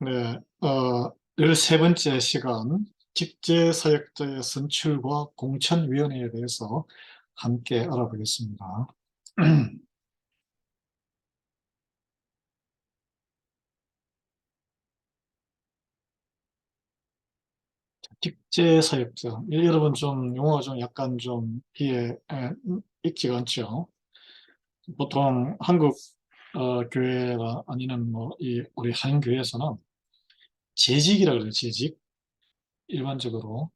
네, 13번째 시간 직제사역자의 선출과 공천위원회에 대해서 함께 알아보겠습니다. 직제사역자, 여러분 좀 용어가 좀 약간 좀 귀에 익지가 않죠. 보통 한국 교회가 아니면 뭐 이 우리 한인교회에서는 재직이라 그래요. 재직. 일반적으로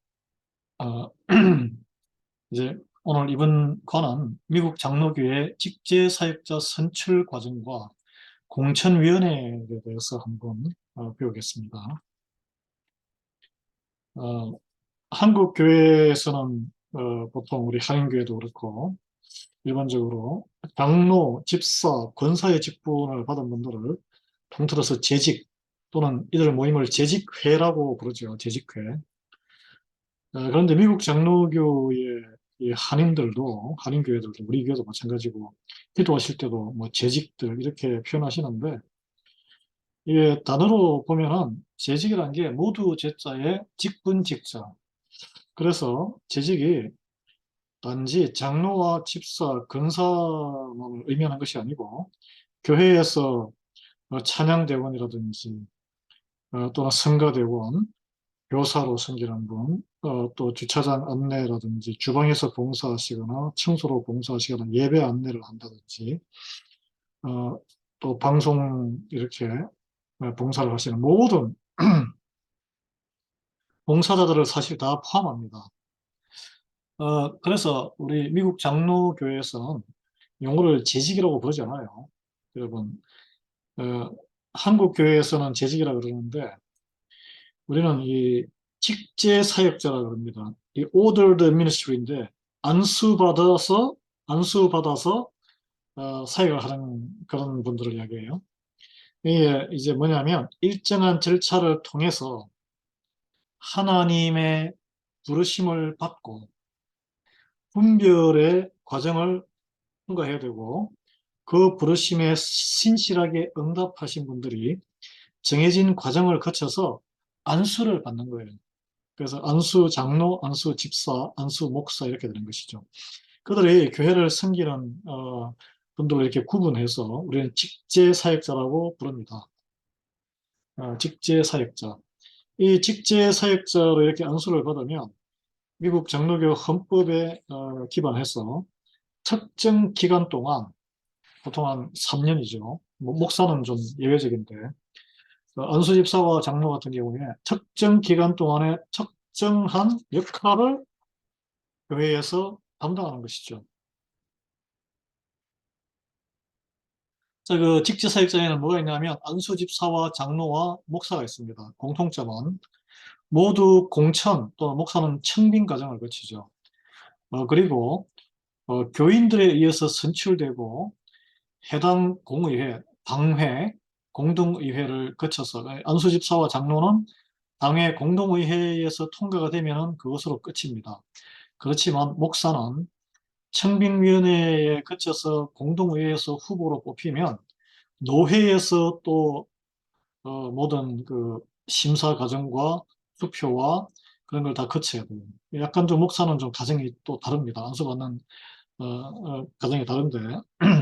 어, 이제 오늘 이번 과는 미국 장로교회 직제사역자 선출 과정과 공천위원회에 대해서 한번 배우겠습니다. 어, 한국 교회에서는 보통 우리 한인교회도 그렇고 일반적으로 장로, 집사, 권사의 직분을 받은 분들을 통틀어서 재직 또는 이들 모임을 재직회라고 부르죠. 재직회. 그런데 미국 장로교의 이 한인교회들도 우리 교회도 마찬가지고 기도하실 때도 뭐 재직들 이렇게 표현하시는데 이게 단어로 보면은 재직이라는 게 모두 제자의 직분직자. 그래서 재직이 단지 장로와 집사, 권사만 의미하는 것이 아니고 교회에서 찬양대원이라든지 또는 성가대원, 교사로 섬기는 분, 또 주차장 안내라든지 주방에서 봉사하시거나 청소로 봉사하시거나 예배 안내를 한다든지 어, 또 방송 이렇게 봉사를 하시는 모든 봉사자들을 사실 다 포함합니다. 그래서 우리 미국 장로교회에서는 용어를 재직이라고 부르지 않아요. 여러분, 어, 한국 교회에서는 재직이라고 그러는데 우리는 이 직제 사역자라고 그럽니다. 이 ordered ministry인데 안수받아서 안수받아서 사역을 하는 그런 분들을 이야기해요. 이게 이제 뭐냐면 일정한 절차를 통해서 하나님의 부르심을 받고 분별의 과정을 통과해야 되고 그 부르심에 신실하게 응답하신 분들이 정해진 과정을 거쳐서 안수를 받는 거예요. 그래서 안수 장로, 안수 집사, 안수 목사 이렇게 되는 것이죠. 그들이 교회를 섬기는 분들을 이렇게 구분해서 우리는 직제 사역자라고 부릅니다. 직제 사역자. 이 직제 사역자로 이렇게 안수를 받으면 미국 장로교 헌법에 기반해서 특정 기간 동안 보통 한 3년이죠. 목사는 좀 예외적인데 안수 집사와 장로 같은 경우에 특정 기간 동안에 특정한 역할을 교회에서 담당하는 것이죠. 자, 그 직제사역자에는 뭐가 있냐면 안수 집사와 장로와 목사가 있습니다. 공통점은 모두 공천 또는 목사는 청빙 과정을 거치죠. 그리고 교인들에 의해서 선출되고 해당 공의회, 당회, 공동의회를 거쳐서 안수집사와 장로는 당회 공동의회에서 통과가 되면 그것으로 끝입니다. 그렇지만 목사는 청빙위원회에 거쳐서 공동의회에서 후보로 뽑히면 노회에서 또 모든 그 심사 과정과 투표와 그런 걸 다 거쳐야 돼요. 약간 좀 목사는 좀 과정이 또 다릅니다. 안수받는 과정이 다른데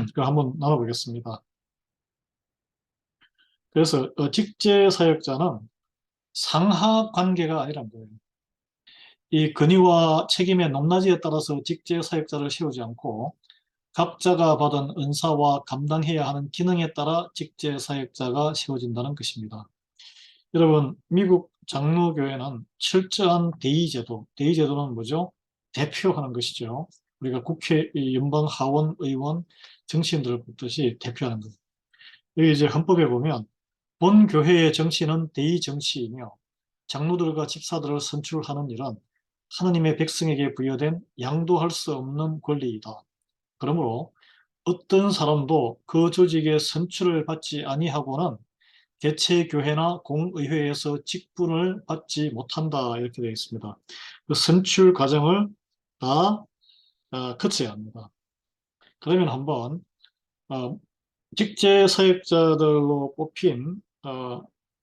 그걸 한번 나눠보겠습니다. 그래서 직제 사역자는 상하 관계가 아니란 거예요. 이 권위와 책임의 높낮이에 따라서 직제 사역자를 세우지 않고 각자가 받은 은사와 감당해야 하는 기능에 따라 직제 사역자가 세워진다는 것입니다. 여러분, 미국 장로교회는 철저한 대의제도, 대의제도는 뭐죠? 대표하는 것이죠. 우리가 국회, 연방 하원 의원, 정치인들을 뽑듯이 대표하는 것. 여기 이제 헌법에 보면 본 교회의 정치는 대의정치이며 장로들과 집사들을 선출하는 일은 하느님의 백성에게 부여된 양도할 수 없는 권리이다. 그러므로 어떤 사람도 그 조직의 선출을 받지 아니하고는 개체 교회나 공의회에서 직분을 받지 못한다 이렇게 되어 있습니다. 그 선출 과정을 다 거쳐야 합니다. 그러면 한번 어, 직제 사역자들로 뽑힌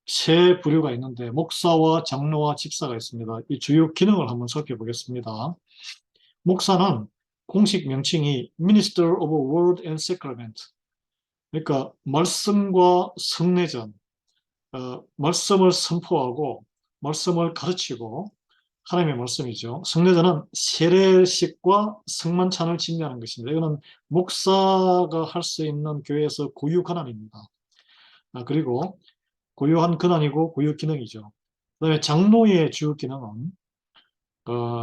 세 부류가 있는데 목사와 장로와 집사가 있습니다. 이 주요 기능을 한번 살펴보겠습니다. 목사는 공식 명칭이 Minister of Word and Sacrament, 그러니까 말씀과 성례전, 말씀을 선포하고 말씀을 가르치고 하나님의 말씀이죠. 성례자는 세례식과 성만찬을 진행하는 것입니다. 이거는 목사가 할 수 있는 교회에서 고유 권한입니다. 그리고 고유한 권한이고 고유 기능이죠. 그다음에 장로의 주 기능은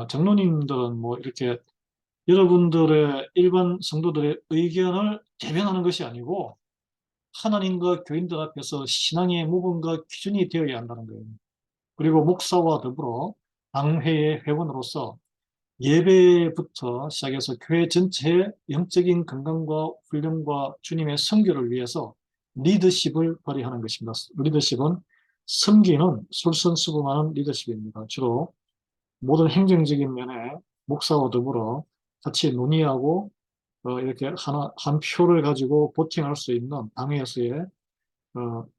장로님들은 뭐 이렇게 여러분들의 일반 성도들의 의견을 대변하는 것이 아니고 하나님과 교인들 앞에서 신앙의 모범과 기준이 되어야 한다는 거예요. 그리고 목사와 더불어 당회의 회원으로서 예배부터 시작해서 교회 전체의 영적인 건강과 훈련과 주님의 선교를 위해서 리더십을 발휘하는 것입니다. 리더십은 섬기는 솔선수범하는 리더십입니다. 주로 모든 행정적인 면에 목사와 더불어 같이 논의하고 이렇게 한 표를 가지고 보팅할 수 있는 당회에서의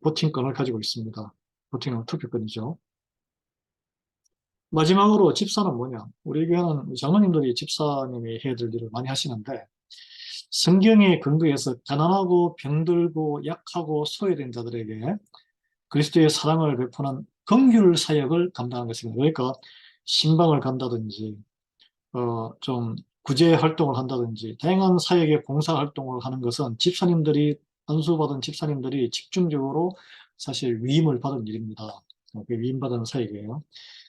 보팅권을 가지고 있습니다. 보팅은 투표권이죠. 마지막으로 집사는 뭐냐? 우리 교회는 장로님들이 집사님이 해야 될 일을 많이 하시는데 성경의 근거에서 가난하고 병들고 약하고 소외된 자들에게 그리스도의 사랑을 베푸는 긍휼 사역을 감당하는 것입니다. 그러니까 신방을 간다든지 좀 구제 활동을 한다든지 다양한 사역의 봉사 활동을 하는 것은 집사님들이 안수받은 집사님들이 집중적으로 사실 위임을 받은 일입니다. 위임받은 사역이에요.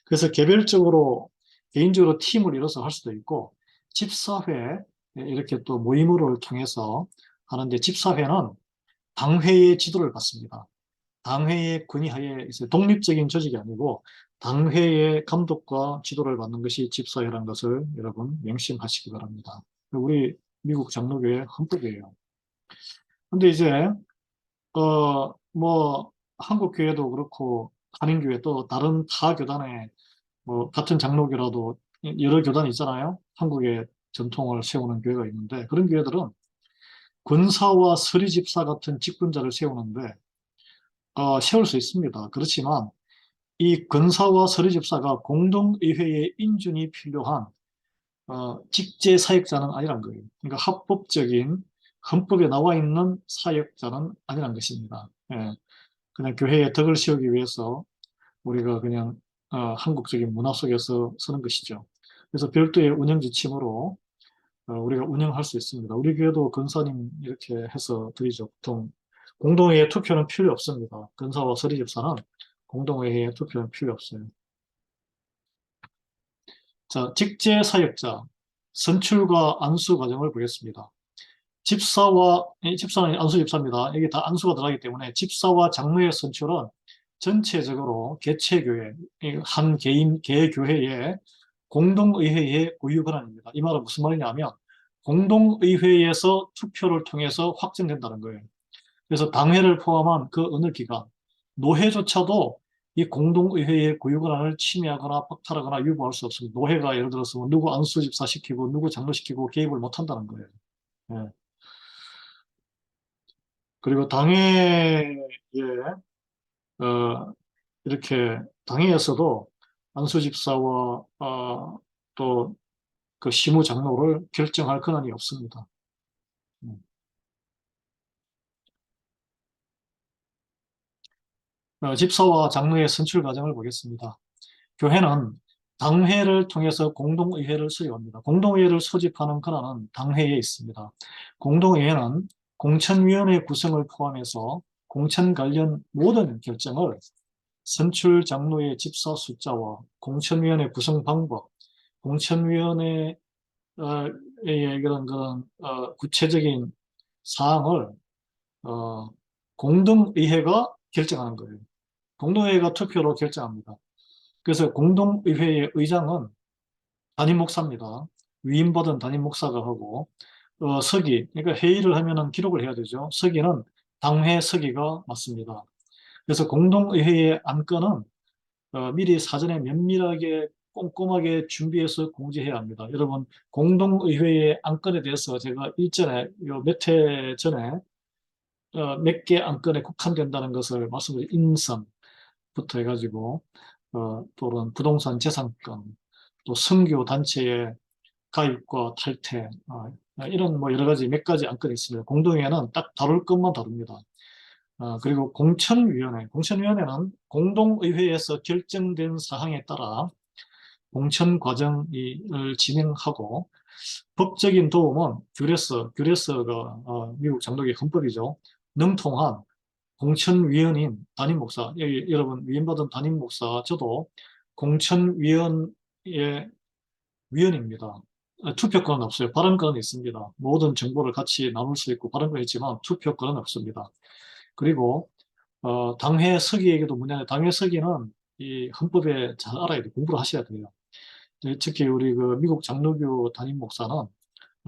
그래서 개별적으로 개인적으로 팀을 이뤄서 할 수도 있고 집사회 이렇게 또 모임을 통해서 하는데 집사회는 당회의 지도를 받습니다. 당회의 권위하에 있어요. 독립적인 조직이 아니고 당회의 감독과 지도를 받는 것이 집사회라는 것을 여러분 명심하시기 바랍니다. 우리 미국 장로교회 헌법이에요. 근데 이제 뭐 한국 교회도 그렇고 한인교회 또 다른 타 교단에 뭐 같은 장로교라도 여러 교단이 있잖아요. 한국의 전통을 세우는 교회가 있는데 그런 교회들은 권사와 서리집사 같은 직분자를 세우는데 세울 수 있습니다. 그렇지만 이 권사와 서리집사가 공동의회의 인준이 필요한 직제 사역자는 아니란 거예요. 그러니까 합법적인 헌법에 나와 있는 사역자는 아니란 것입니다. 예, 그냥 교회의 덕을 세우기 위해서 우리가 그냥 한국적인 문화 속에서 쓰는 것이죠. 그래서 별도의 운영 지침으로 우리가 운영할 수 있습니다. 우리 교회도 권사님 이렇게 해서 드리죠. 보통 공동회의 투표는 필요 없습니다. 권사와 서리집사는 공동회의 투표는 필요 없어요. 자, 직제 사역자 선출과 안수 과정을 보겠습니다. 집사는 안수 집사입니다. 여기 다 안수가 들어가기 때문에 집사와 장로의 선출은 전체적으로 개체교회, 한 개교회의 공동의회의 고유 권한입니다. 이 말은 무슨 말이냐면 공동의회에서 투표를 통해서 확정된다는 거예요. 그래서 당회를 포함한 그 어느 기관, 노회조차도 이 공동의회의 고유 권한을 침해하거나 박탈하거나 유보할 수 없습니다. 노회가 예를 들어서 뭐 누구 안수집사 시키고 누구 장로시키고 개입을 못한다는 거예요. 예. 그리고 당회에 이렇게 당회에서도 안수집사와 또 그 시무장로를 결정할 권한이 없습니다. 음. 집사와 장로의 선출 과정을 보겠습니다. 교회는 당회를 통해서 공동의회를 수립합니다. 공동의회를 소집하는 권한은 당회에 있습니다. 공동의회는 공천위원회 구성을 포함해서 공천 관련 모든 결정을 선출 장로의 집사 숫자와 공천위원회 구성 방법, 공천위원회의 그런 구체적인 사항을 어, 공동의회가 결정하는 거예요. 공동의회가 투표로 결정합니다. 그래서 공동의회의 의장은 담임 목사입니다. 위임받은 담임 목사가 하고 서기, 그러니까 회의를 하면은 기록을 해야 되죠. 서기는 당회 서기가 맡습니다. 그래서 공동의회의 안건은 미리 사전에 면밀하게 꼼꼼하게 준비해서 공지해야 합니다. 여러분, 공동의회의 안건에 대해서 제가 일전에 몇 해 전에 몇 개 안건에 국한된다는 것을 말씀드린 인선, 부터 해가지고 또는 부동산 재산권, 또 선교 단체의 가입과 탈퇴, 이런 뭐 여러 가지 몇 가지 안건이 있습니다. 공동회의는 딱 다룰 것만 다룹니다. 그리고 공천위원회는 공동의회에서 결정된 사항에 따라 공천 과정을 진행하고 법적인 도움은 규레스가 미국 장로교 헌법이죠. 능통한 공천위원인 담임 목사, 여러분 위임받은 담임 목사, 저도 공천위원회 위원입니다. 투표권은 없어요. 발언권은 있습니다. 모든 정보를 같이 나눌 수 있고 발언권이 있지만 투표권은 없습니다. 그리고 당회 서기에게도 문제는 당회 서기는 이 헌법에 잘 알아야 돼요. 공부를 하셔야 돼요. 특히 우리 그 미국 장로교 담임 목사는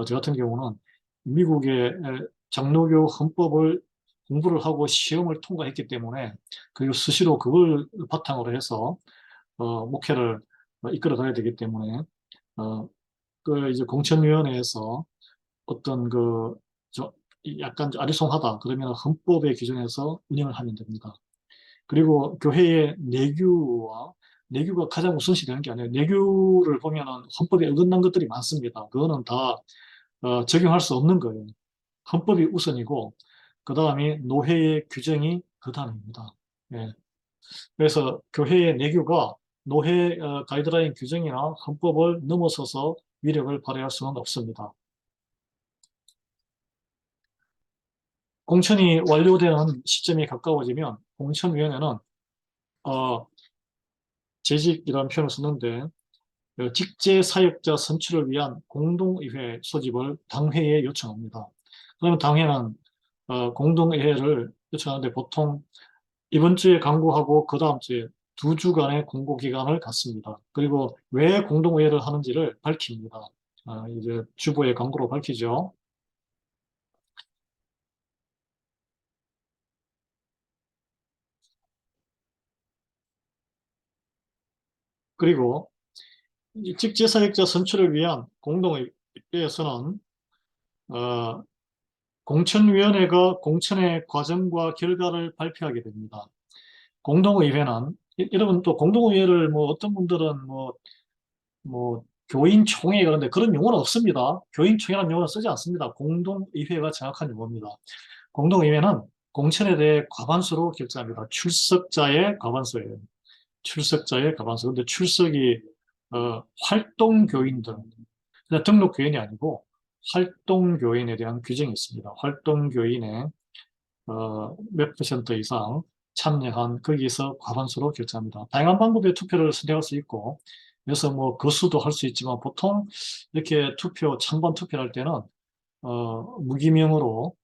저 같은 경우는 미국의 장로교 헌법을 공부를 하고 시험을 통과했기 때문에 그리고 수시로 그걸 바탕으로 해서 목회를 이끌어 가야 되기 때문에 그 이제 공천위원회에서 어떤 약간 아리송하다 그러면 헌법의 기준에서 운영을 하면 됩니다. 그리고 교회의 내규가 가장 우선시 되는 게 아니에요. 내규를 보면은 헌법에 어긋난 것들이 많습니다. 그거는 다 적용할 수 없는 거예요. 헌법이 우선이고 그 다음에 노회의 규정이 그 다음입니다. 예. 그래서 교회의 내규가 노회 가이드라인 규정이나 헌법을 넘어서서 위력을 발휘할 수는 없습니다. 공천이 완료되는 시점이 가까워지면 공천위원회는 어, 재직이라는 표현을 썼는데 직제 사역자 선출을 위한 공동의회 소집을 당회에 요청합니다. 그러면 당회는 공동의회를 요청하는데 보통 이번 주에 강구하고 그 다음 주에 2주간의 공고 기간을 갖습니다. 그리고 왜 공동의회를 하는지를 밝힙니다. 이제 주보의 강구로 밝히죠. 그리고 이 직제사역자 선출을 위한 공동의회에서는 어, 공천위원회가 공천의 과정과 결과를 발표하게 됩니다. 공동의회는 여러분 또 공동의회를 뭐 어떤 분들은 뭐 교인총회 그런데 그런 용어는 없습니다. 교인총회라는 용어는 쓰지 않습니다. 공동의회가 정확한 용어입니다. 공동의회는 공천에 대해 과반수로 결정합니다. 출석자의 과반수예요. 출석자의 과반수. 근데 출석이 활동교인들, 그냥 등록교인이 아니고 활동교인에 대한 규정이 있습니다. 활동교인의 몇 퍼센트 이상 참여한 거기서 과반수로 결정합니다. 다양한 방법의 투표를 선택할 수 있고, 그래서 뭐 거수도 할 수 있지만 보통 이렇게 찬반 투표를 할 때는 무기명으로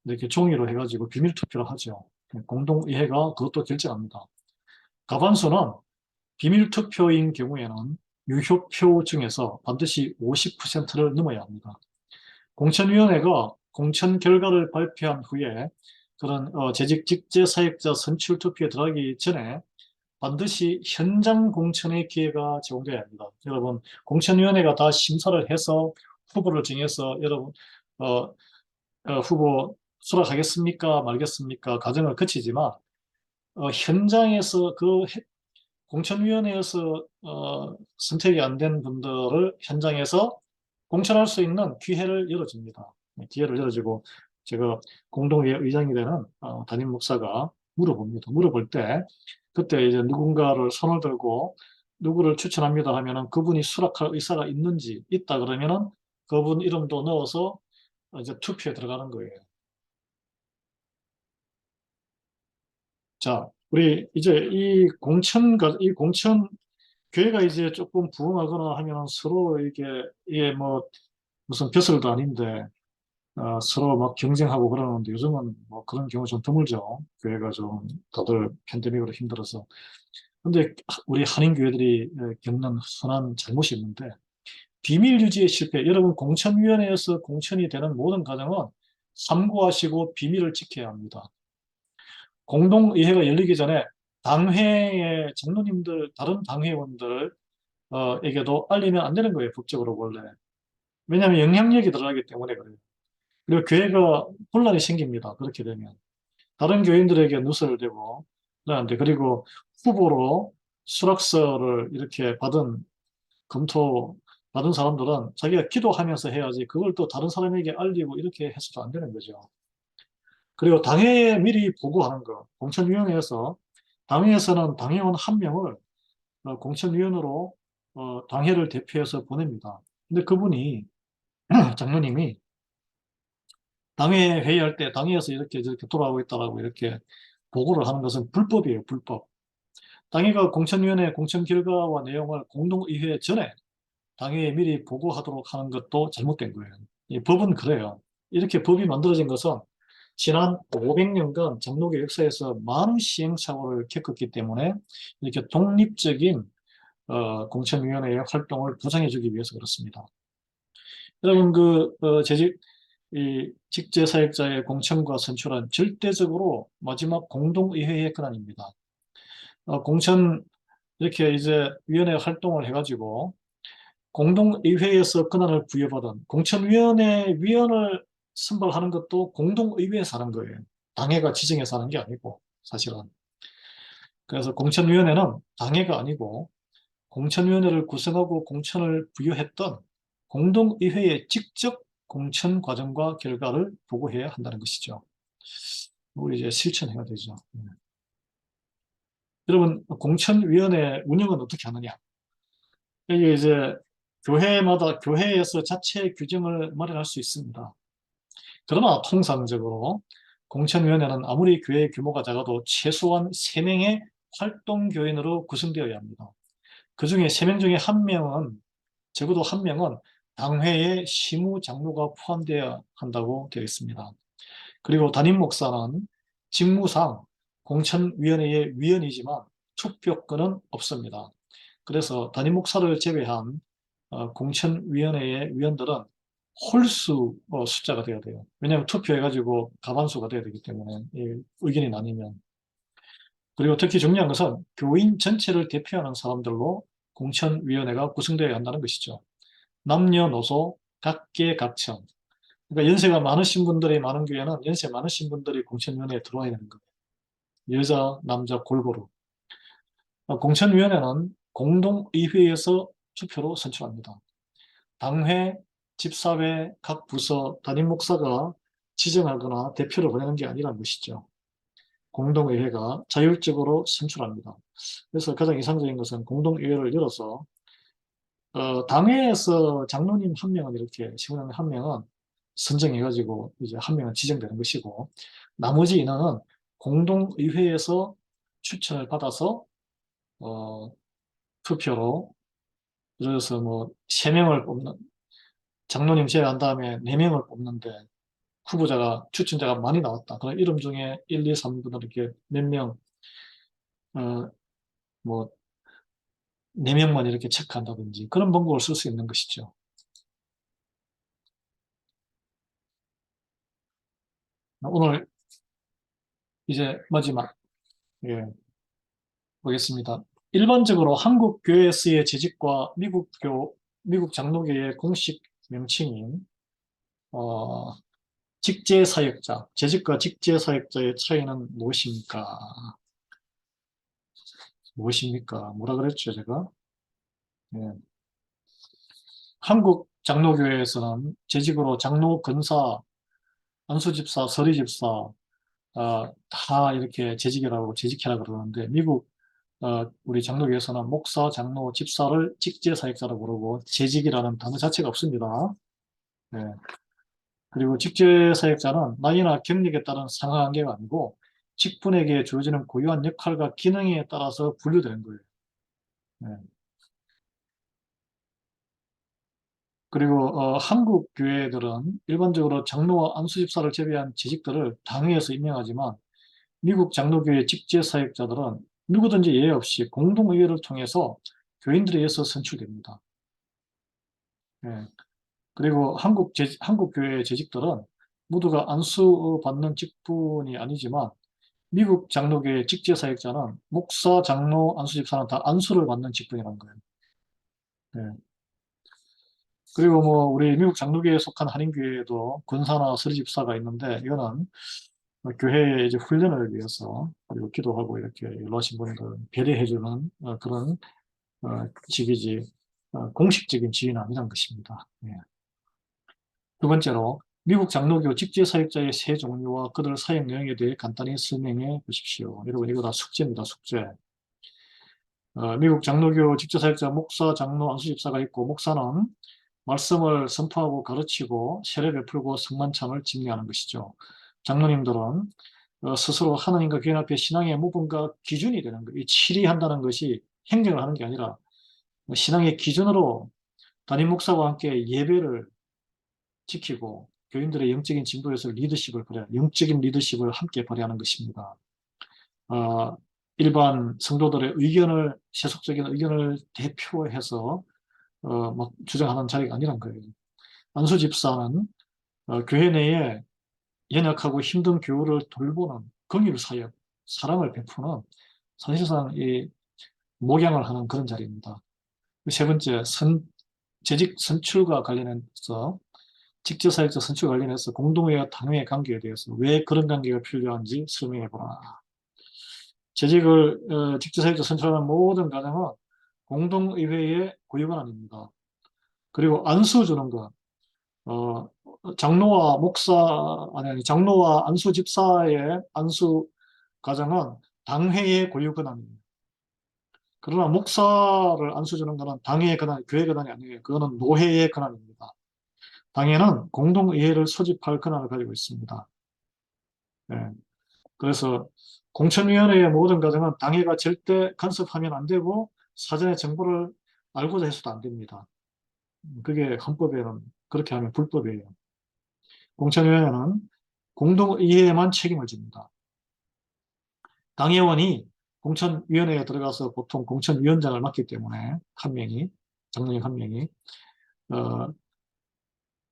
이렇게 종이로 해가지고 비밀 투표를 하죠. 공동의회가 그것도 결정합니다. 과반수는 비밀 투표인 경우에는 유효표 중에서 반드시 50%를 넘어야 합니다. 공천위원회가 공천 결과를 발표한 후에 그런 재직 직제 사역자 선출 투표에 들어가기 전에 반드시 현장 공천의 기회가 제공돼야 합니다. 여러분, 공천위원회가 다 심사를 해서 후보를 정해서 여러분 후보 수락하겠습니까 말겠습니까 과정을 거치지만 현장에서 공천위원회에서 선택이 안 된 분들을 현장에서 공천할 수 있는 기회를 열어줍니다. 기회를 열어주고 제가 공동회의 의장이 되는 담임 목사가 물어봅니다. 물어볼 때 그때 이제 누군가를 손을 들고 누구를 추천합니다 하면은 그분이 수락할 의사가 있다 그러면은 그분 이름도 넣어서 이제 투표에 들어가는 거예요. 자, 우리 이제 이 공천 교회가 이제 조금 부흥하거나 하면 서로 이게 뭐 무슨 벼슬도 아닌데 서로 막 경쟁하고 그러는데 요즘은 뭐 그런 경우 좀 드물죠. 교회가 좀 다들 팬데믹으로 힘들어서. 근데 우리 한인교회들이 겪는 순한 잘못이 있는데 비밀 유지의 실패. 여러분 공천위원회에서 공천이 되는 모든 과정은 삼고하시고 비밀을 지켜야 합니다. 공동의회가 열리기 전에 당회의 장로님들, 다른 당회원들 에게도 알리면 안 되는 거예요, 법적으로 원래. 왜냐하면 영향력이 들어가기 때문에 그래요. 그리고 교회가 혼란이 생깁니다. 그렇게 되면. 다른 교인들에게 누설되고, 네, 그리고 후보로 수락서를 이렇게 검토 받은 사람들은 자기가 기도하면서 해야지 그걸 또 다른 사람에게 알리고 이렇게 해서도 안 되는 거죠. 그리고 당회에 미리 보고하는 거. 공천위원회에서 당회에서는 당회원 한 명을 공천위원으로 당회를 대표해서 보냅니다. 근데 그분이 장로님이 당회 회의할 때 당회에서 이렇게 저렇게 돌아가고 있다라고 이렇게 보고를 하는 것은 불법이에요, 불법. 당회가 공천위원회 공천 결과와 내용을 공동의회 전에 당회에 미리 보고하도록 하는 것도 잘못된 거예요. 이 법은 그래요. 이렇게 법이 만들어진 것은 지난 500년간 장로교 역사에서 많은 시행착오를 겪었기 때문에 이렇게 독립적인 공천위원회의 활동을 보장해주기 위해서 그렇습니다. 여러분 이 직제사역자의 공천과 선출은 절대적으로 마지막 공동의회의 권한입니다. 공천 이렇게 이제 위원회 활동을 해가지고 공동의회에서 권한을 부여받은 공천위원회 위원을 선발하는 것도 공동의회에서 하는 거예요. 당회가 지정해서 하는 게 아니고 사실은. 그래서 공천위원회는 당회가 아니고 공천위원회를 구성하고 공천을 부여했던 공동의회의 직접 공천 과정과 결과를 보고해야 한다는 것이죠. 우리 이제 실천해야 되죠. 여러분, 공천위원회 운영은 어떻게 하느냐? 이게 이제 교회마다 교회에서 자체 규정을 마련할 수 있습니다. 그러나 통상적으로 공천위원회는 아무리 교회 규모가 작아도 최소한 3명의 활동교인으로 구성되어야 합니다. 그 중에 3명 중에 적어도 한 명은 당회의 시무장로가 포함되어야 한다고 되어 있습니다. 그리고 담임 목사는 직무상 공천위원회의 위원이지만 투표권은 없습니다. 그래서 담임 목사를 제외한 공천위원회의 위원들은 홀수 숫자가 돼야 돼요. 왜냐하면 투표해가지고 과반수가 돼야 되기 때문에 의견이 나뉘면. 그리고 특히 중요한 것은 교인 전체를 대표하는 사람들로 공천위원회가 구성되어야 한다는 것이죠. 남녀노소, 각계각층. 그러니까 연세가 많으신 분들이 많은 교회는 연세 많으신 분들이 공천위원회에 들어와야 되는 거예요. 여자, 남자 골고루. 공천위원회는 공동의회에서 투표로 선출합니다. 당회, 집사회, 각 부서, 담임 목사가 지정하거나 대표를 보내는 게 아니라는 것이죠. 공동의회가 자율적으로 선출합니다. 그래서 가장 이상적인 것은 공동의회를 열어서 당회에서 장로님 한 명은 이렇게 시군장 한 명은 선정해가지고 이제 한 명은 지정되는 것이고 나머지 인원은 공동의회에서 추천을 받아서 어, 투표로 예를 들어서 뭐 세 명을 뽑는 장로님 제외한 다음에 네 명을 뽑는데 추천자가 많이 나왔다. 그럼 이름 중에 1, 2, 3분들 이렇게 몇 명, 뭐, 4명만 이렇게 체크한다든지 그런 방법을 쓸 수 있는 것이죠. 오늘 이제 마지막, 예, 보겠습니다. 일반적으로 한국 교회에서의 재직과 미국 장로교의 공식 명칭인, 어, 직제사역자, 재직과 직제사역자의 차이는 무엇입니까? 무엇입니까? 뭐라 그랬죠, 제가? 예. 한국 장로교회에서는 재직으로 장로, 근사, 안수집사, 서리집사 다 이렇게 재직이라고 재직해라 그러는데 미국 우리 장로교에서는 목사, 장로, 집사를 직제사역자라고 부르고 재직이라는 단어 자체가 없습니다. 네. 그리고 직제사역자는 나이나 경력에 따른 상하관계가 아니고 직분에게 주어지는 고유한 역할과 기능에 따라서 분류되는 거예요. 네. 그리고 한국 교회들은 일반적으로 장로와 안수집사를 제외한 재직들을 당회에서 임명하지만 미국 장로교회 직제사역자들은 누구든지 예외 없이 공동의회를 통해서 교인들에 의해서 선출됩니다. 예. 그리고 한국 교회의 재직들은 모두가 안수받는 직분이 아니지만 미국 장로교회 직제사역자는 목사, 장로, 안수집사는 다 안수를 받는 직분이라는 거예요. 예. 그리고 뭐 우리 미국 장로교회에 속한 한인교회에도 권사나 서리집사가 있는데 이거는 교회 이제 훈련을 위해서 그리고 기도하고 이렇게 연로하신 분들 배려해주는 그런 직위지 공식적인 지위는 아니란 것입니다. 예. 두 번째로 미국 장로교 직제사역자의 세 종류와 그들 사역 내용에 대해 간단히 설명해 보십시오. 여러분 이거 다 숙제입니다. 숙제. 미국 장로교 직제사역자 목사, 장로, 안수집사가 있고 목사는 말씀을 선포하고 가르치고 세례 베풀고 성만찬을 집례하는 것이죠. 장로님들은 스스로 하나님과 교인 앞에 신앙의 모범과 기준이 되는 거예요. 이 치리한다는 것이 행정을 하는 게 아니라 신앙의 기준으로 담임 목사와 함께 예배를 지키고 교인들의 영적인 진보에서 리더십을 발휘, 영적인 리더십을 함께 발휘하는 것입니다. 어, 일반 성도들의 의견을 세속적인 의견을 대표해서 막 주장하는 자리가 아니란 거예요. 안수 집사는 교회 내에 연약하고 힘든 교우를 돌보는 긍휼 사역, 사랑을 베푸는 사실상 이 목양을 하는 그런 자리입니다. 세 번째, 재직 선출과 관련해서 직제사역자 선출 관련해서 공동회와 당회의 관계에 대해서 왜 그런 관계가 필요한지 설명해보라. 직제사역자 선출하는 모든 과정은 공동의회의 고유관입니다. 그리고 안수 주는 것, 어, 장로와 목사, 아니, 장로와 안수 집사의 안수 과정은 당회의 고유 권한입니다. 그러나 목사를 안수 주는 것은 당회의 권한, 교회 권한이 아니에요. 그거는 노회의 권한입니다. 당회는 공동의회를 소집할 권한을 가지고 있습니다. 네. 그래서 공천위원회의 모든 과정은 당회가 절대 간섭하면 안 되고 사전에 정보를 알고자 해서도 안 됩니다. 그게 헌법에는 그렇게 하면 불법이에요. 공천위원회는 공동의회에만 책임을 집니다. 당회원이 공천위원회에 들어가서 보통 공천위원장을 맡기 때문에 한 명이, 장로님 한 명이 어,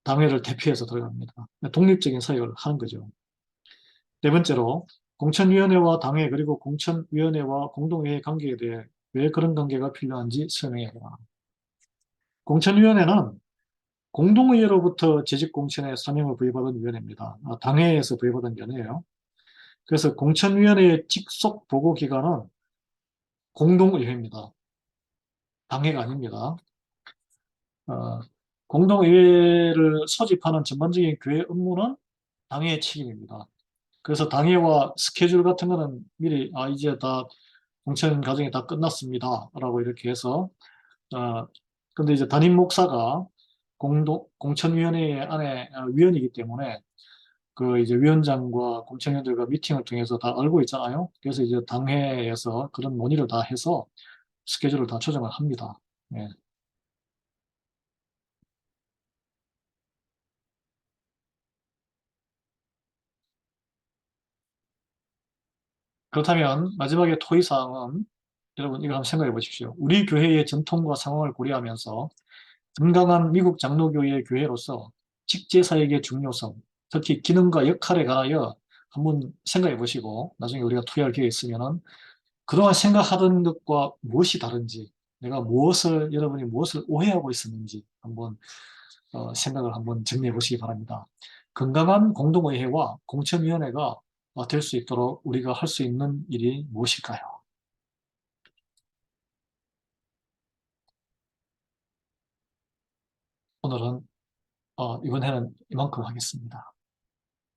당회를 대표해서 들어갑니다. 독립적인 사역을 하는 거죠. 네 번째로 공천위원회와 당회 그리고 공천위원회와 공동회의 관계에 대해 왜 그런 관계가 필요한지 설명해라. 공천위원회는 공동의회로부터 재직공천의 사명을 부여받은 위원회입니다. 당회에서 부여받은 게 아니에요. 그래서 공천위원회의 직속 보고기관은 공동의회입니다. 당회가 아닙니다. 어, 공동의회를 소집하는 전반적인 교회 업무는 당회의 책임입니다. 그래서 당회와 스케줄 같은 거는 미리 이제 다 공천 과정이 다 끝났습니다. 라고 이렇게 해서 근데 이제 담임 목사가 공천위원회 안에 위원이기 때문에 그 이제 위원장과 공천위원들과 미팅을 통해서 다 알고 있잖아요. 그래서 이제 당회에서 그런 논의를 다 해서 스케줄을 다 조정을 합니다. 예. 그렇다면 마지막에 토의사항은 여러분 이걸 한번 생각해 보십시오. 우리 교회의 전통과 상황을 고려하면서 건강한 미국 장로교의 교회로서 직제사역의 중요성, 특히 기능과 역할에 관하여 한번 생각해 보시고 나중에 우리가 토의할 기회가 있으면은 그동안 생각하던 것과 무엇이 다른지 여러분이 무엇을 오해하고 있었는지 한번 생각을 한번 정리해 보시기 바랍니다. 건강한 공동의회와 공천위원회가 될 수 있도록 우리가 할 수 있는 일이 무엇일까요? 오늘은 이번 해는 이만큼 하겠습니다.